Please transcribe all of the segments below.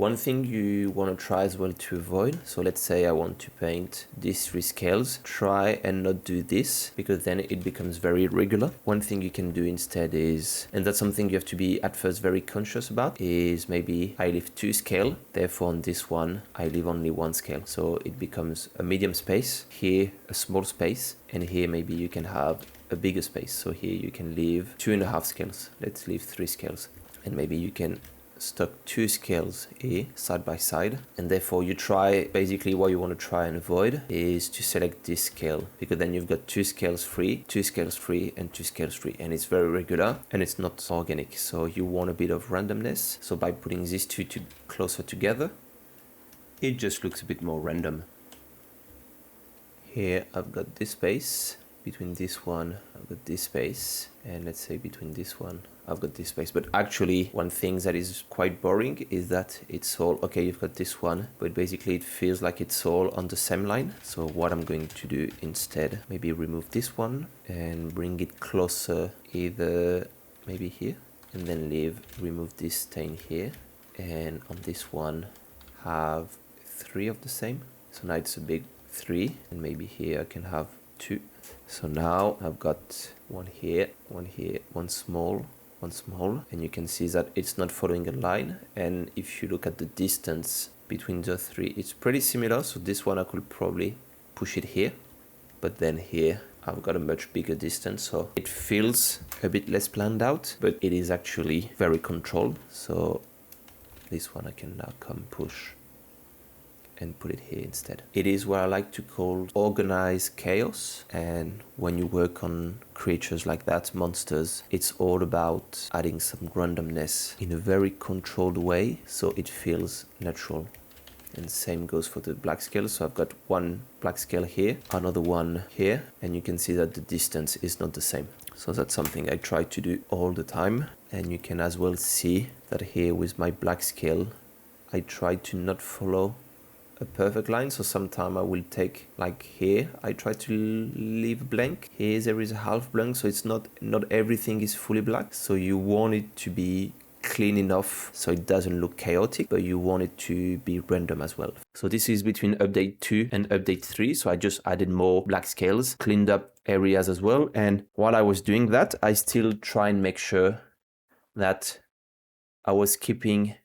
One thing you want to try as well to avoid, so let's say I want to paint these 3 scales, try and not do this, because then it becomes very irregular. One thing you can do instead is, and that's something you have to be at first very conscious about, is maybe I leave 2 scale, therefore on this one I leave only 1 scale, so it becomes a medium space, here a small space, and here maybe you can have a bigger space. So here you can leave 2.5 scales, let's leave 3 scales, and maybe you can stock 2 scales here side by side, and therefore you try, basically what you want to try and avoid is to select this scale, because then you've got 2 scales free, 2 scales free, and 2 scales free, and it's very regular and it's not organic. So you want a bit of randomness. So by putting these two closer together, it just looks a bit more random. Here I've got this space, between this one I've got this space, and let's say between this one I've got this space. But actually one thing that is quite boring is that it's all, okay, you've got this one, but basically it feels like it's all on the same line. So what I'm going to do instead, maybe remove this one and bring it closer, either maybe here, and then remove this stain here, and on this one have 3 of the same. So now it's a big 3, and maybe here I can have 2. So now I've got one here, one small, and you can see that it's not following a line. And if you look at the distance between the 3, it's pretty similar. So this one I could probably push it here, but then here I've got a much bigger distance. So it feels a bit less planned out, but it is actually very controlled. So this one I can now come push and put it here instead. It is what I like to call organized chaos, and when you work on creatures like that, monsters, it's all about adding some randomness in a very controlled way so it feels natural. And same goes for the black scale. So I've got one black scale here, another one here, and you can see that the distance is not the same. So that's something I try to do all the time. And you can as well see that here with my black scale, I try to not follow a perfect line. So sometimes I will take, like here, I try to leave blank. Here there is a half blank, so it's not everything is fully black. So you want it to be clean enough so it doesn't look chaotic, but you want it to be random as well. So this is between update 2 and update 3. So I just added more black scales, cleaned up areas as well. And while I was doing that, I still try and make sure that I was keeping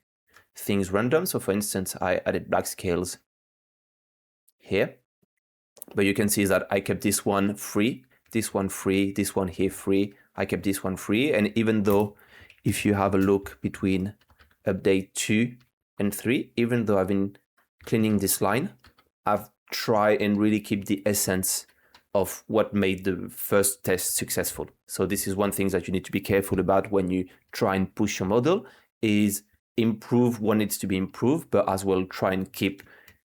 things random. So for instance, I added black scales here, but you can see that I kept this one free, this one free, this one here free. I kept this one free. And even though if you have a look between update 2 and 3, even though I've been cleaning this line, I've tried and really keep the essence of what made the first test successful. So this is one thing that you need to be careful about when you try and push your model, is improve what needs to be improved, but as well try and keep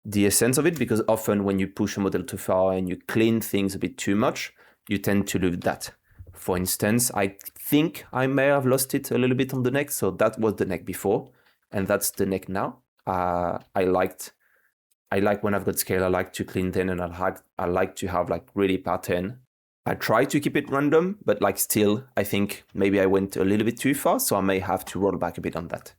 the essence of it, because often when you push a model too far and you clean things a bit too much, you tend to lose that. For instance, I think I may have lost it a little bit on the neck. So that was the neck before, and that's the neck now. I like when I've got scale, I like to clean then, and I like to have like really pattern. I try to keep it random, but like still, I think maybe I went a little bit too far, so I may have to roll back a bit on that.